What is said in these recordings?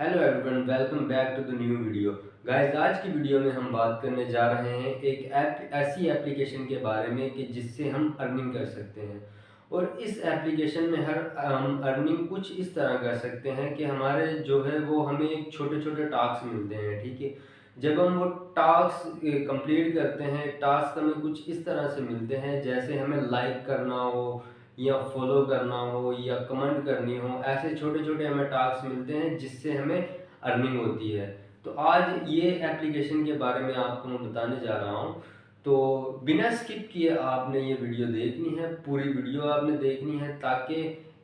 Hello everyone, welcome back to the new video. Guys, आज की video में हम बात करने जा रहे हैं एक ऐसी एप्लीकेशन के बारे में कि जिससे हम अर्निंग कर सकते हैं। और इस एप्लीकेशन में हम अर्निंग कुछ इस तरह कर सकते हैं कि हमारे जो है वो हमें एक छोटे छोटे टास्क मिलते हैं। ठीक है, जब हम वो टास्क कंप्लीट करते हैं, टास्क हमें कुछ इस तरह से मिलते हैं जैसे हमें लाइक करना हो या फॉलो करना हो या कमेंट करनी हो। ऐसे छोटे छोटे हमें टास्क मिलते हैं जिससे हमें अर्निंग होती है। तो आज ये एप्लीकेशन के बारे में आपको मैं बताने जा रहा हूँ। तो बिना स्किप किए आपने ये वीडियो देखनी है, पूरी वीडियो आपने देखनी है ताकि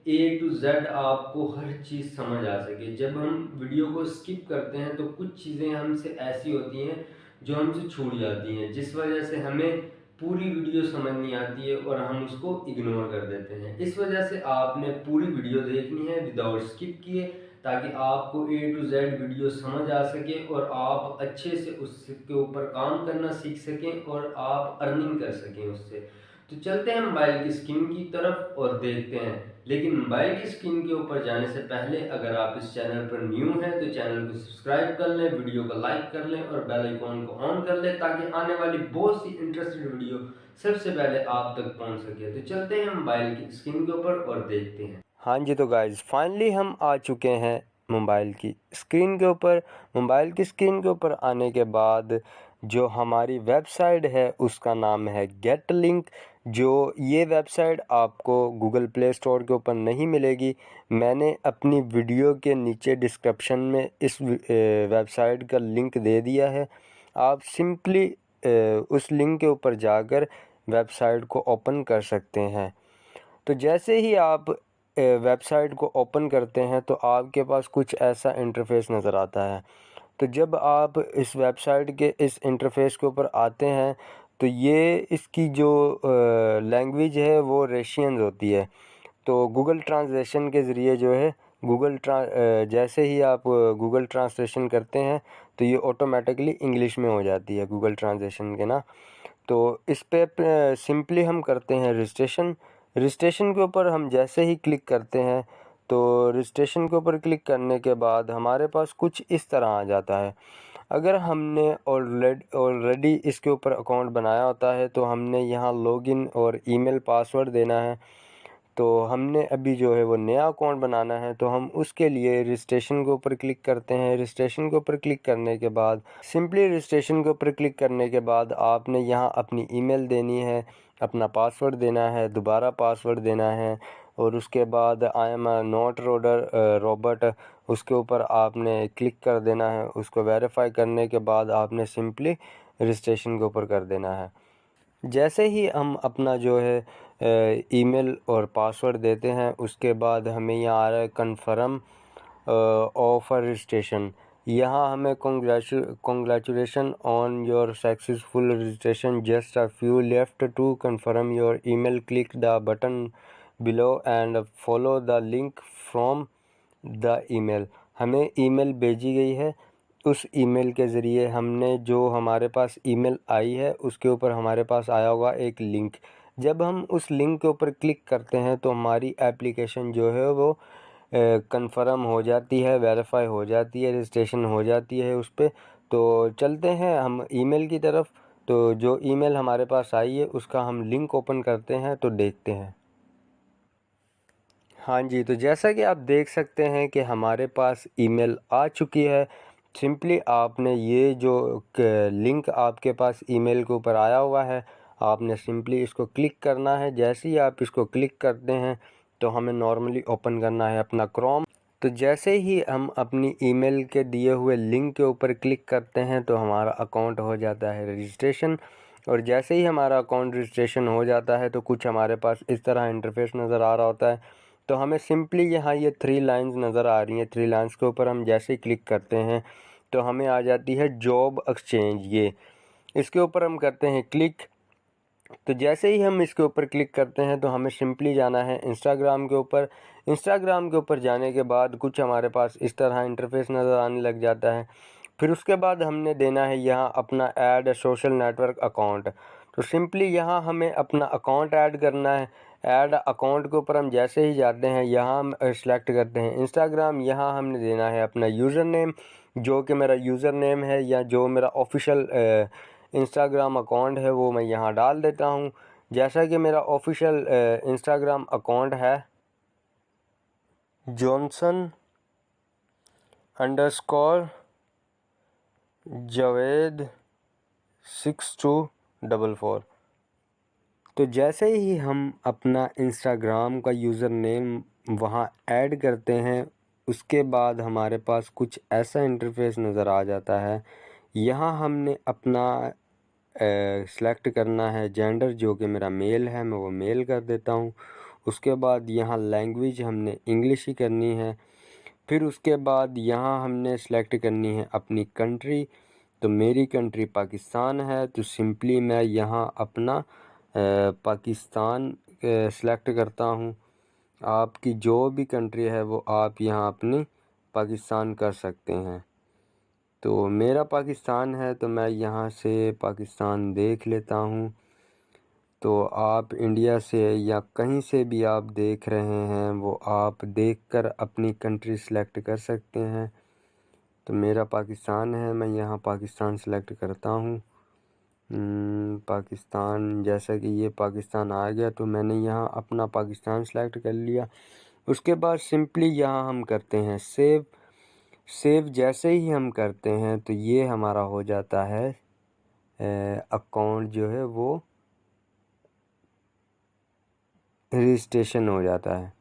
ए टू जेड आपको हर चीज़ समझ आ सके। जब हम वीडियो को स्किप करते हैं तो कुछ चीज़ें हमसे ऐसी होती हैं जो हमसे छूट जाती हैं, जिस वजह से हमें पूरी वीडियो समझ नहीं आती है और हम उसको इग्नोर कर देते हैं। इस वजह से आपने पूरी वीडियो देखनी है विदाउट स्किप किए, ताकि आपको ए टू जेड वीडियो समझ आ सके और आप अच्छे से उसके ऊपर काम करना सीख सकें और आप अर्निंग कर सकें उससे। तो चलते हैं मोबाइल की स्क्रीन की तरफ और देखते हैं। लेकिन मोबाइल की स्क्रीन के ऊपर जाने से पहले अगर आप इस चैनल पर न्यू हैं तो चैनल को सब्सक्राइब कर लें, वीडियो को लाइक कर लें और बेल आइकॉन को ऑन कर लें ताकि आने वाली बहुत सी इंटरेस्टेड वीडियो सबसे पहले आप तक पहुंच सके। तो चलते हैं मोबाइल की स्क्रीन के ऊपर और देखते हैं। हाँ जी, तो गाइज़ फाइनली हम आ चुके हैं मोबाइल की स्क्रीन के ऊपर। मोबाइल की स्क्रीन के ऊपर आने के बाद जो हमारी वेबसाइट है उसका नाम है गेट लिंक। जो ये वेबसाइट आपको गूगल प्ले स्टोर के ऊपर नहीं मिलेगी। मैंने अपनी वीडियो के नीचे डिस्क्रिप्शन में इस वेबसाइट का लिंक दे दिया है। आप सिंपली उस लिंक के ऊपर जाकर वेबसाइट को ओपन कर सकते हैं। तो जैसे ही आप वेबसाइट को ओपन करते हैं तो आपके पास कुछ ऐसा इंटरफ़ेस नज़र आता है। तो जब आप इस वेबसाइट के इस इंटरफ़ेस के ऊपर आते हैं तो ये इसकी जो लैंग्वेज है वो रशियन होती है। तो गूगल ट्रांसलेशन के ज़रिए जो है जैसे ही आप गूगल ट्रांसलेशन करते हैं तो ये ऑटोमेटिकली इंग्लिश में हो जाती है गूगल ट्रांसलेशन के ना। तो इस पे सिंपली हम करते हैं रजिस्ट्रेशन। रजिस्ट्रेशन के ऊपर हम जैसे ही क्लिक करते हैं तो रजिस्ट्रेशन के ऊपर क्लिक करने के बाद हमारे पास कुछ इस तरह आ जाता है। अगर हमने ऑलरेडी इसके ऊपर अकाउंट बनाया होता है तो हमने यहाँ लॉगिन और ईमेल पासवर्ड देना है। तो हमने अभी जो है वो नया अकाउंट बनाना है तो हम उसके लिए रजिस्ट्रेशन के ऊपर क्लिक करते हैं। रजिस्ट्रेशन के ऊपर क्लिक करने के बाद सिंपली रजिस्ट्रेशन के ऊपर क्लिक करने के बाद आपने यहाँ अपनी ईमेल देनी है, अपना पासवर्ड देना है, दोबारा पासवर्ड देना है और उसके बाद I am a not robot उसके ऊपर आपने क्लिक कर देना है। उसको वेरीफाई करने के बाद आपने सिंपली रजिस्ट्रेशन के ऊपर कर देना है। जैसे ही हम अपना जो है ईमेल और पासवर्ड देते हैं उसके बाद हमें यहाँ आ रहा है कन्फर्म ऑफर रजिस्ट्रेशन। यहाँ हमें congratulation on your successful registration, just a few left to confirm your email, click the button below and follow the link from the email. हमें ईमेल भेजी गई है, उस ईमेल के ज़रिए हमने जो हमारे पास ईमेल आई है उसके ऊपर हमारे पास आया होगा एक लिंक। जब हम उस लिंक के ऊपर क्लिक करते हैं तो हमारी एप्लीकेशन जो है वो कंफर्म हो जाती है, वेरीफाई हो जाती है, रजिस्ट्रेशन हो जाती है उस पे। तो चलते हैं हम ईमेल की तरफ। तो जो ईमेल हमारे पास आई है उसका हम लिंक ओपन करते हैं तो देखते हैं। हाँ जी, तो जैसा कि आप देख सकते हैं कि हमारे पास ईमेल आ चुकी है। सिंपली आपने ये जो लिंक आपके पास ईमेल के ऊपर आया हुआ है, आपने सिंपली इसको क्लिक करना है। जैसे ही आप इसको क्लिक करते हैं तो हमें नॉर्मली ओपन करना है अपना क्रोम। तो जैसे ही हम अपनी ईमेल के दिए हुए लिंक के ऊपर क्लिक करते हैं तो हमारा अकाउंट हो जाता है रजिस्ट्रेशन। और जैसे ही हमारा अकाउंट रजिस्ट्रेशन हो जाता है तो कुछ हमारे पास इस तरह इंटरफेस नज़र आ रहा होता है। तो हमें सिंपली यहाँ ये 3 लाइंस नज़र आ रही हैं। 3 लाइंस के ऊपर हम जैसे ही क्लिक करते हैं तो हमें आ जाती है जॉब एक्सचेंज। ये इसके ऊपर हम करते हैं क्लिक। तो जैसे ही हम इसके ऊपर क्लिक करते हैं तो हमें सिंपली जाना है इंस्टाग्राम के ऊपर। इंस्टाग्राम के ऊपर जाने के बाद कुछ हमारे पास इस तरह इंटरफेस नज़र आने लग जाता है। फिर उसके बाद हमने देना है यहाँ अपना ऐड सोशल नेटवर्क अकाउंट। तो सिंपली यहाँ हमें अपना अकाउंट ऐड करना है। ऐड अकाउंट के ऊपर हम जैसे ही जाते हैं यहाँ हम सेलेक्ट करते हैं इंस्टाग्राम। यहाँ हमने देना है अपना यूज़र नेम, जो कि मेरा यूज़र नेम है या जो मेरा ऑफिशियल इंस्टाग्राम अकाउंट है वो मैं यहाँ डाल देता हूँ। जैसा कि मेरा ऑफिशियल इंस्टाग्राम अकाउंट है Johnson_Javed6244। तो जैसे ही हम अपना इंस्टाग्राम का यूज़र नेम वहाँ ऐड करते हैं उसके बाद हमारे पास कुछ ऐसा इंटरफेस नज़र आ जाता है। यहाँ हमने अपना सेलेक्ट करना है जेंडर, जो कि मेरा मेल है, मैं वो मेल कर देता हूँ। उसके बाद यहाँ लैंग्वेज हमने इंग्लिश ही करनी है। फिर उसके बाद यहाँ हमने सेलेक्ट करनी है अपनी कंट्री। तो मेरी कंट्री पाकिस्तान है, तो सिंपली मैं यहाँ अपना पाकिस्तान सेलेक्ट करता हूँ। आपकी जो भी कंट्री है वो आप यहाँ अपनी पाकिस्तान कर सकते हैं। तो मेरा पाकिस्तान है तो मैं यहाँ से पाकिस्तान देख लेता हूँ। तो आप इंडिया से या कहीं से भी आप देख रहे हैं वो आप देखकर अपनी कंट्री सेलेक्ट कर सकते हैं। तो मेरा पाकिस्तान है, मैं यहाँ पाकिस्तान सेलेक्ट करता हूँ। पाकिस्तान, जैसा कि ये पाकिस्तान आ गया तो मैंने यहाँ अपना पाकिस्तान सेलेक्ट कर लिया। उसके बाद सिंपली यहाँ हम करते हैं सेव। जैसे ही हम करते हैं तो ये हमारा हो जाता है अकाउंट जो है वो रजिस्ट्रेशन हो जाता है।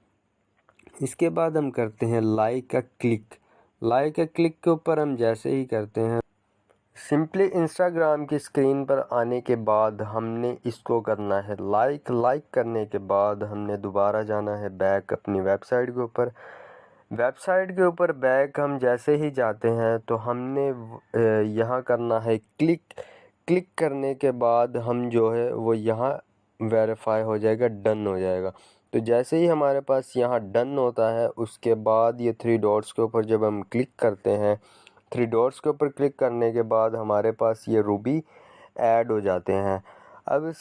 इसके बाद हम करते हैं लाइक का क्लिक। के ऊपर हम जैसे ही करते हैं सिंपली इंस्टाग्राम की स्क्रीन पर आने के बाद हमने इसको करना है लाइक करने के बाद हमने दोबारा जाना है बैक अपनी वेबसाइट के ऊपर बैक हम जैसे ही जाते हैं तो हमने यहाँ करना है क्लिक करने के बाद हम जो है वो यहाँ वेरीफाई हो जाएगा, डन हो जाएगा। तो जैसे ही हमारे पास यहाँ डन होता है उसके बाद ये 3 डॉट्स के ऊपर जब हम क्लिक करते हैं, 3 डॉट्स के ऊपर क्लिक करने के बाद हमारे पास ये रूबी ऐड हो जाते हैं। अब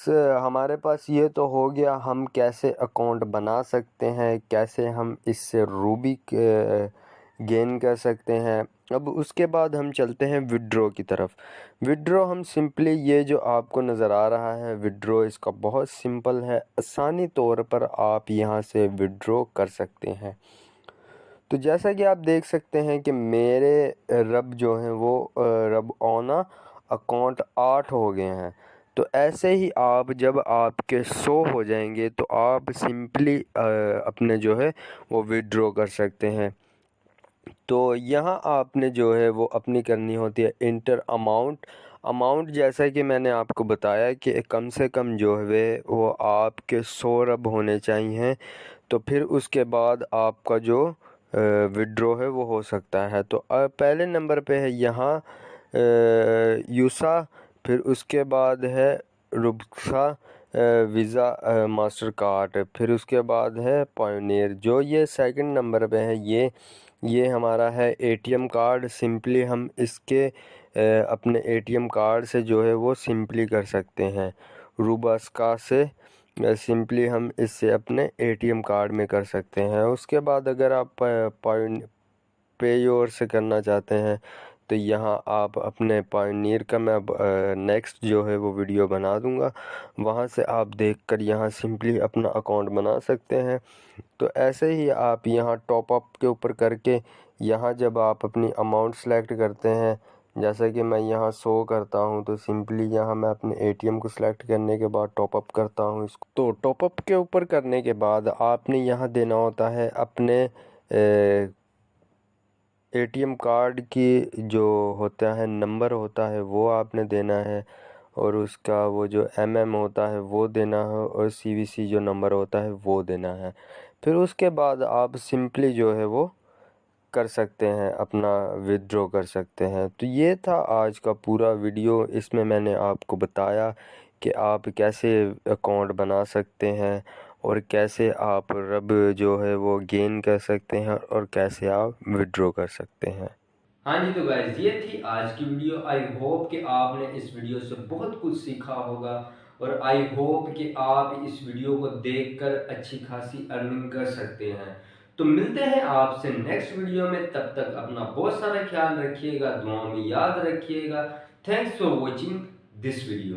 हमारे पास ये तो हो गया हम कैसे अकाउंट बना सकते हैं, कैसे हम इससे रूबी गेन कर सकते हैं। अब उसके बाद हम चलते हैं विड्रॉ की तरफ। विड्रॉ हम सिंपली ये जो आपको नज़र आ रहा है विड्रॉ, इसका बहुत सिंपल है, आसानी तौर पर आप यहाँ से विड्रॉ कर सकते हैं। तो जैसा कि आप देख सकते हैं कि मेरे रब जो हैं वो रब ऑना अकाउंट 8 हो गए हैं। तो ऐसे ही आप जब आपके 100 हो जाएंगे तो आप सिंपली अपने जो है वो विड्रॉ कर सकते हैं। तो यहाँ आपने जो है वो अपनी करनी होती है इंटर अमाउंट जैसा कि मैंने आपको बताया कि कम से कम जो है वो आपके 100 रब होने चाहिए। तो फिर उसके बाद आपका जो विड्रॉ है वो हो सकता है। तो पहले नंबर पे है यहाँ यूसा, फिर उसके बाद है रुबसा वीज़ा मास्टर कार्ड, फिर उसके बाद है पायोनियर। जो ये सेकंड नंबर पे है ये हमारा है एटीएम कार्ड। सिंपली हम इसके अपने एटीएम कार्ड से जो है वो सिंपली कर सकते हैं। रूबास्का से सिंपली हम इससे अपने एटीएम कार्ड में कर सकते हैं। उसके बाद अगर आप पे योर से करना चाहते हैं तो यहाँ आप अपने पायोनियर का मैं नेक्स्ट जो है वो वीडियो बना दूँगा, वहाँ से आप देखकर यहाँ सिंपली अपना अकाउंट बना सकते हैं। तो ऐसे ही आप यहाँ टॉप अप के ऊपर करके यहाँ जब आप अपनी अमाउंट सेलेक्ट करते हैं, जैसा कि मैं यहाँ 100 करता हूँ तो सिंपली यहाँ मैं अपने एटीएम को सिलेक्ट करने के बाद टॉप अप करता हूँ इसको। तो टॉप अप के ऊपर करने के बाद आपने यहाँ देना होता है अपने एटीएम कार्ड की जो होता है नंबर होता है वो आपने देना है, और उसका वो जो एमएम होता है वो देना है, और सीवीसी जो नंबर होता है वो देना है। फिर उसके बाद आप सिंपली जो है वो कर सकते हैं, अपना विथड्रॉ कर सकते हैं। तो ये था आज का पूरा वीडियो। इसमें मैंने आपको बताया कि आप कैसे अकाउंट बना सकते हैं और कैसे आप रब जो है वो गेन कर सकते हैं और कैसे आप विथड्रॉ कर सकते हैं। हाँ जी, तो गाइज ये थी आज की वीडियो। आई होप कि आपने इस वीडियो से बहुत कुछ सीखा होगा और आई होप कि आप इस वीडियो को देखकर अच्छी खासी अर्निंग कर सकते हैं। तो मिलते हैं आपसे नेक्स्ट वीडियो में, तब तक अपना बहुत सारा ख्याल रखिएगा, दुआ में याद रखिएगा। Thanks for watching this video.